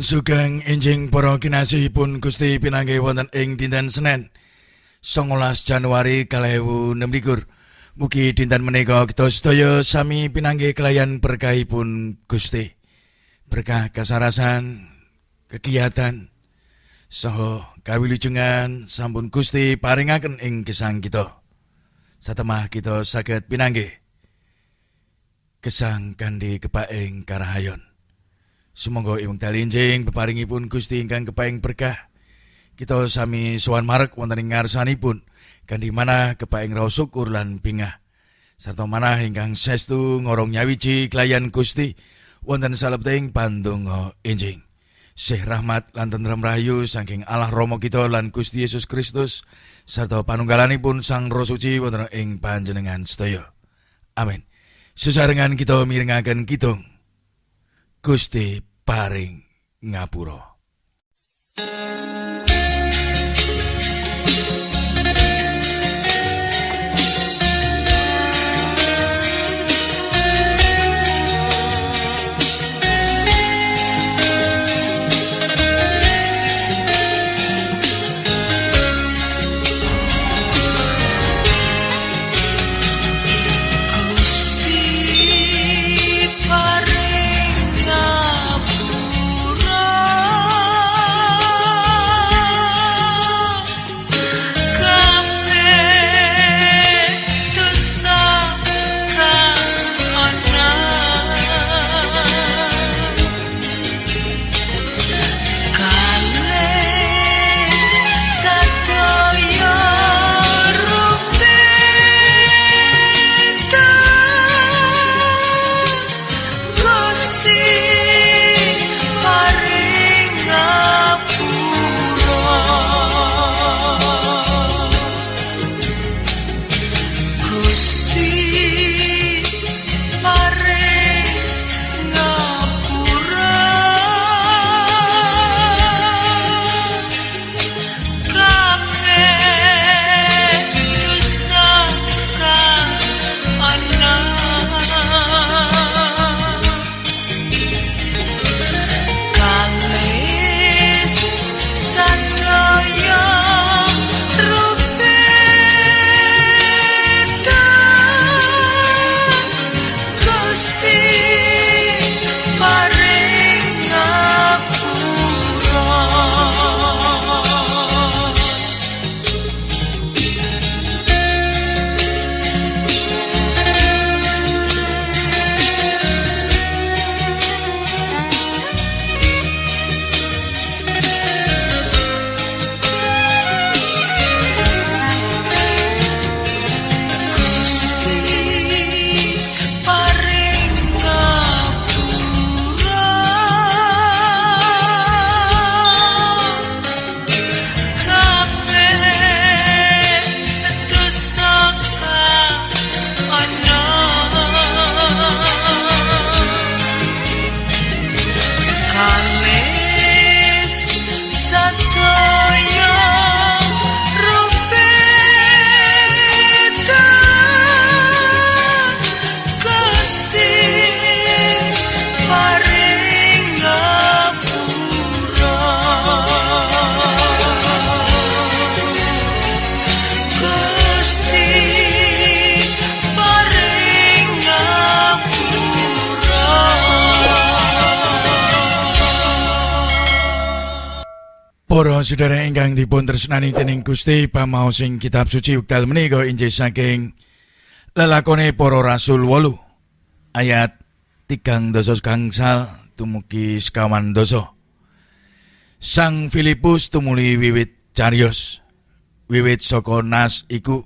Sugeng enjing para kinasihipun Gusti pinanggih wonten ing dinten Senin 19 Januari 2026. Mugi dinten menika kita sedaya sami pinanggih kelayan berkahipun Gusti. Berkah kasarasan, kegiatan saha kawilujengan sampun Gusti paringaken ing gesang kita. Satemah kita saged pinanggih gesang kanthi kepaing karahayon. Sumangga ing wekdal enjing peparingipun Gusti ingkang kepaing berkah. Kita sami sowan marek wonten ing ngarsanipun kanthi manah kepaing raos syukur lan bingah. Sarta manah ingkang saestu ngorong nyawiji kelayan Gusti wonten salebetihing pandonga enjing. Sih rahmat lan tentrem rahayu saking Allah Rama kita lan Gusti Yesus Kristus sarta panunggalanipun Sang Roh Suci wonten ing panjenengan sedaya. Amin. Sesarengan kita mirengaken kidung Gusti paring ngapura. Para sedherek ingkang dipun tresnani dening Gusti, pamaos ing kitab suci wekdal menika injih saking lelakone para rasul 8 ayat 3 gangsal dumugi 50. Sang Filipus tumuli wiwit cariyos. Wiwit saka nas iku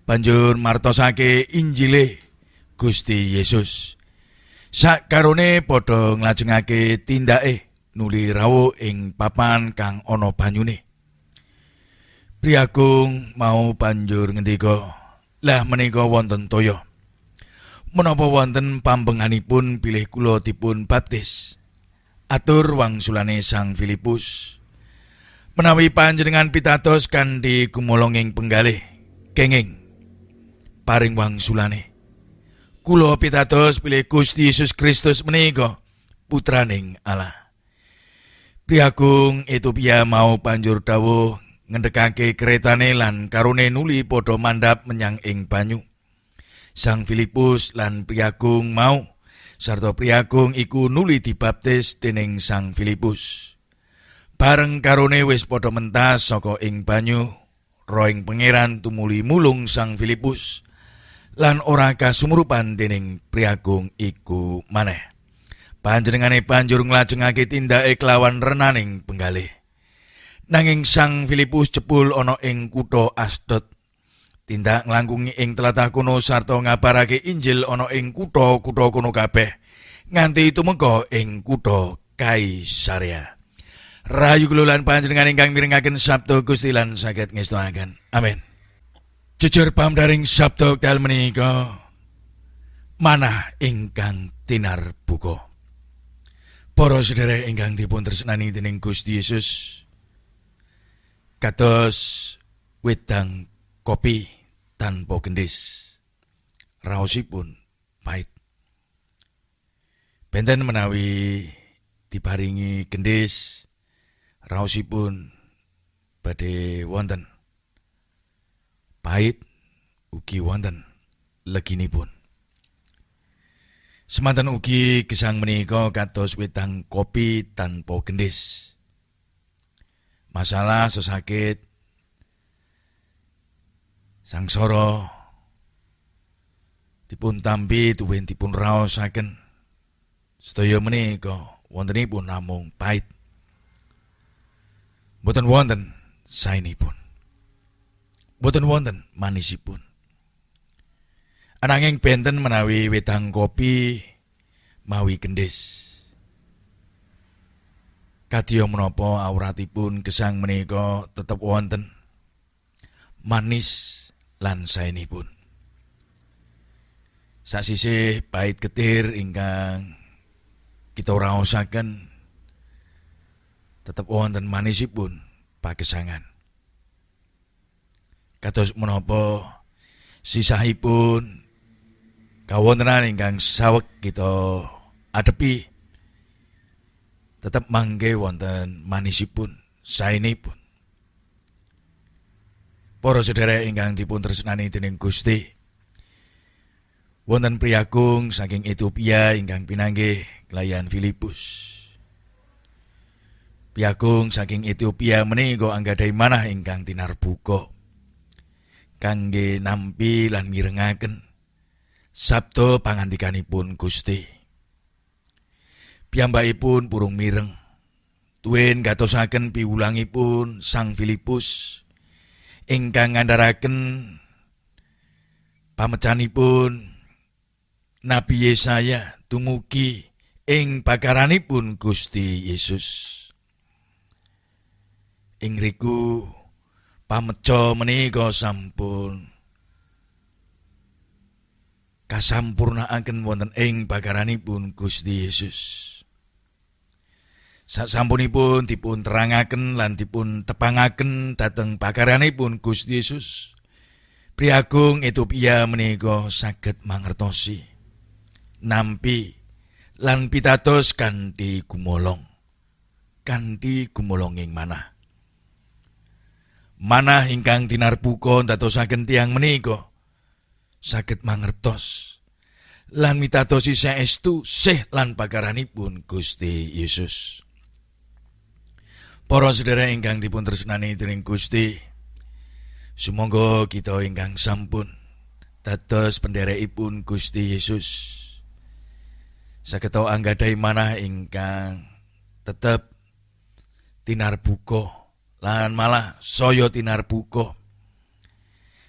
banjur martosake Injile Gusti Yesus. Sakarone padha nglajengake tindake nuli rawuh ing papan kang ana banyune. Priagung mau banjur ngendika, "Lah menika wonten toya. Menapa wonten pambenganipun bilih kula dipun baptis?" Atur wangsulane Sang Filipus, "Menawi panjenengan pitados kanthi gumolonging penggalih, kenging paring wangsulane. Kula pitados bilih Gusti Yesus Kristus menika putraning Allah. Priagung Ethiopia mau banjur dawuh ngendhekake keretane lan karone nuli padha mandhap menyang ing banyu. Sang Filipus lan Priagung mau sarta Priagung iku nuli dibaptis dening Sang Filipus. Bareng karone wis padha mentas saka ing banyu, Roh ing Pangeran tumuli mulung Sang Filipus lan ora kasumurupan dening Priagung iku maneh. Panjenengane banjur nglajengake tindake kelawan renaning penggalih. Nanging Sang Filipus jebul ana ing kutha Asdod. Tindak nglangkungi ing tlatah kono sarta ngabarake Injil ana ing kutha-kutha kono kabeh nganti tumeka ing kutha Kaisarea. Rahayu kula lan panjenengan ingkang mirengaken sabda Gusti lan saged ngestoaken. Amin. Jujur pamdaring sabda wekdal menika manah ingkang tinarbuka. Para sedherek ingkang dipun tresnani dening Gusti Yesus, kados wedang kopi tanpa gendis, raosipun pait. Benten menawi diparingi gendis, raosipun badhe wonten. Pait ugi wonten leginipun. Semanten ugi gesang menika kados wedang kopi tanpa gendis. Masalah sesakit, sangsara dipun tampi tuwin dipun raosaken. Sedaya menika wontenipun namung pait. Boten wonten saenipun. Boten wonten manisipun. Ananging benten menawi wedang kopi mawi gendis. Kadya menapa awratipun gesang menika tetep wonten manis lan saenipun. Sasisih pait ketir ingkang kita raosaken tetep wonten manisipun pagesangan. Kados menapa sisahipun kawontenan ingkang saweg kita adepi tetep mangke wonten manisipun saenipun. Para sedherek ingkang dipun tresnani dening Gusti, wonten Priagung saking Ethiopia ingkang pinanggih kelayan Filipus. Priagung saking Ethiopia menika anggadhahi manah ingkang tinarbuka kangge nampi lan mirengaken sabda pangandikanipun Gusti. Piyambakipun purung mireng, tuwin gatosaken piwulangipun Sang Filipus ingkang ngandharaken pamecanipun Nabi Yesaya tumugi ing bakaranipun Gusti Yesus. Ing riku pameca menika sampun kasampurnaaken wonten ing bakaranipun Gusti Yesus. Sasampunipun dipun terangaken lan dipun tepangaken dhateng bakaranipun Gusti Yesus, Priagung Ethiopia menika saged mangertosi, nampi lan pitados kanthi gumolong ing manah. Manah ingkang tinarbuka ndadosaken tiyang menika saged mangertos lan mitadosi saestu sih lan bakaranipun Gusti Yesus. Para sedherek ingkang dipun tresnani dening Gusti, sumangga kita ingkang sampun dados pendherekipun Gusti Yesus saged anggadhahi manah ingkang tetep tinarbuka lan malah saya tinarbuka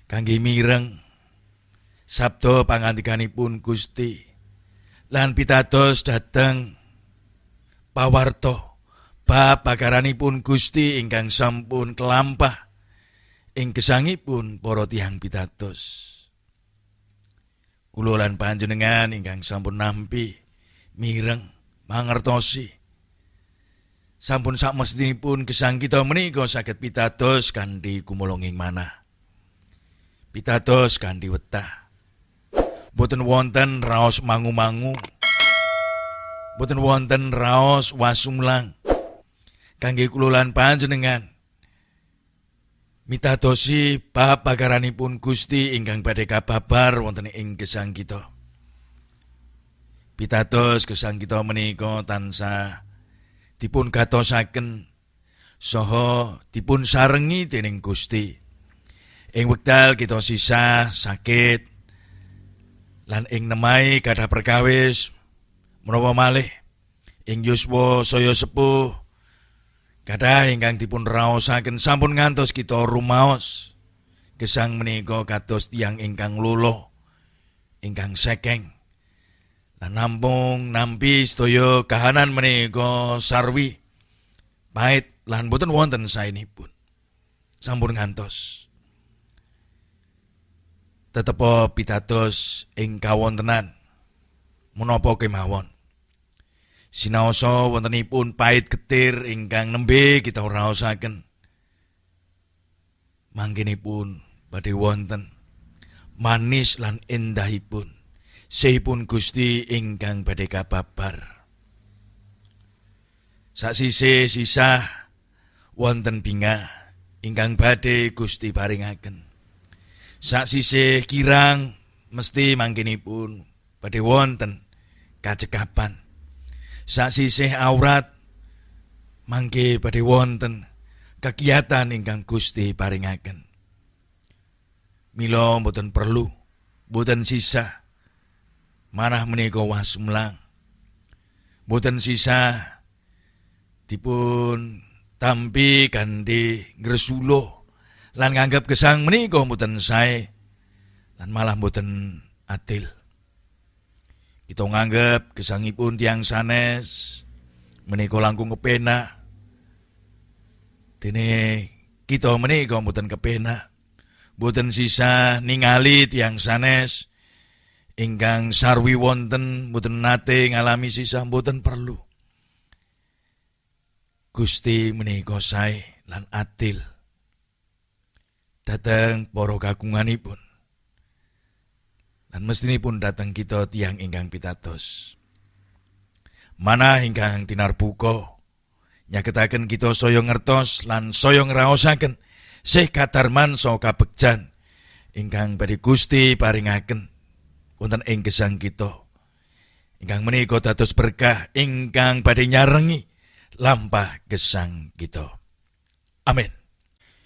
kangge mireng sabda pangandikanipun Gusti lan pitados dhateng pawarta bab bakaranipun Gusti ingkang sampun kelampah ing gesangipun para tiyang pitados. Kula lan panjenengan ingkang sampun nampi mireng mangertosi sampun sakmestinipun gesang kita menika saged pitados kanthi gumolong ing manah. Pitados kanthi wetah. Boten wonten raos mangu-mangu. Boten wonten raos wasumlang. kangge kula lan panjenengan mitadosi bab pagaranipun Gusti ingkang badhe kababar wonten ing gesang kita. Pitados gesang kita menika tansah dipun gatosaken saha dipun sarengi dening Gusti. Ing wekdal kita sisa sakit lan ing nemai kathah perkawis menawa malih ing yuswa saya sepuh kathah ingkang dipun raosaken sampun ngantos kita rumaos gesang menika kados tiyang ingkang luluh ingkang sekeng lan namung nampi sedaya kahanan menika sarwi pait lan boten wonten saenipun sampun ngantos tetepo pitados ing kawontenan menapa kemawon sinaosa wontenipun pait getir ingkang nembe kita raosaken mangkenipun badhe wonten manis lan endahipun sehipun Gusti ingkang badhe kababar. Saksise sisah wonten bingah ingkang badhe Gusti paringaken. Saksise kirang mesti mangkenipun badhe wonten kacekapan. Saksise aurat mangke badhe wonten kegiatan ingkang Gusti paringaken. Mila boten perlu, boten sisa manah menika wasmlang. Boten sisa dipun tampi kanthi ngresuluh lan nganggep gesang menika mboten sae lan malah mboten adil. Kita nganggep gesangipun tiyang sanes menika langkung kepenak. Dene kita menika mboten kepenak. Mboten sisa ningali tiyang sanes ingkang sarwi wonten mboten nate ngalami sisa mboten perlu. Gusti menika sae lan adil dateng para kagunganipun lan mestinipun dateng kita tiyang ingkang pitados manah ingkang tinarbuka nyaketaken kita saya ngertos lan saya ngraosaken sih kadarman saha kabegjan ingkang badhe Gusti paringaken wonten ing gesang kita ingkang menika dados berkah ingkang badhe nyarengi lampah gesang kita. Amin.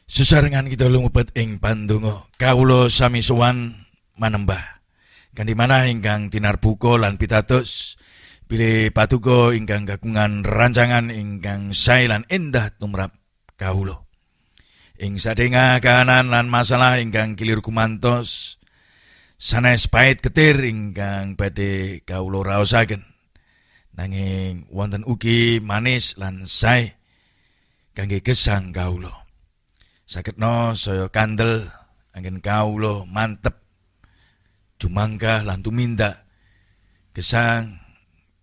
Sesarengan kita lumebet ing pandonga kawula sami sowan manembah kanthi manah ingkang tinarbuka lan pitados bilih patuko ingkang kagungan rancangan ingkang sae lan endah tumrap kawula ing sadengah kahanan lan masalah ingkang kilir kumantos sanes pait getir ingkang badhe kawula raosaken nanging wonten ugi manis lan sae kangge gesang kawula. Saketna saya kandel anggen kawula mantep jumangkah lan tumindak gesang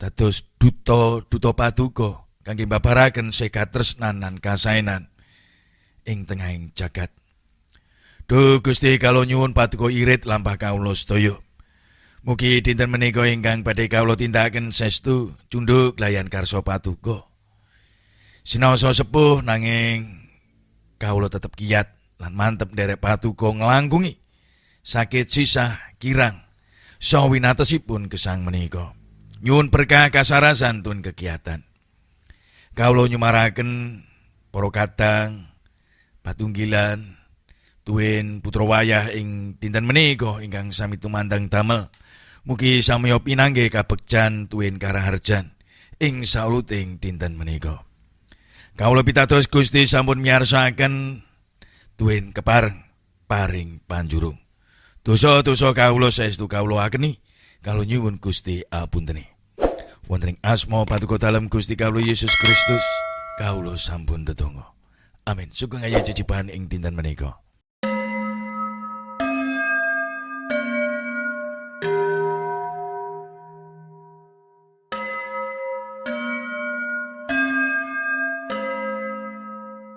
dados duta paduka kangge mbabaraken sekatresnan lan kasaenan ing tengahing jagat. Duh Gusti kawula nyuwun paduka irit lampah kawula sedaya. Mugi dinten menika ingkang badhe kawula tindakaken saestu cundhuk layan karsa paduka. Sinaosa sepuh nanging kawula tetep kiyat lan mantep nderek paduka nglangkungi sakit sisah kirang saha winatosipun gesang menika. Nyuwun berkah kasarasan tun kegiatan. Kawula nyumaraken para kadang patunggilan tuwin putra wayah ing dinten menika ingkang sami tumandang damel. Mugi samya pinanggih kabegjan tuwin karaharjan ing sauluting dinten menika. Kawula pitados Gusti sampun miyarsakaken tuwin kepareng paring panjurung. Dosa-dosa kawula saestu kawula akeni kawula nyuwun Gusti apuntene. Wonten ing asma Paduka Dalem Gusti kawula Yesus Kristus kawula sampun ndedonga. Amin. Sugeng ayah cicipan ing dinten menika.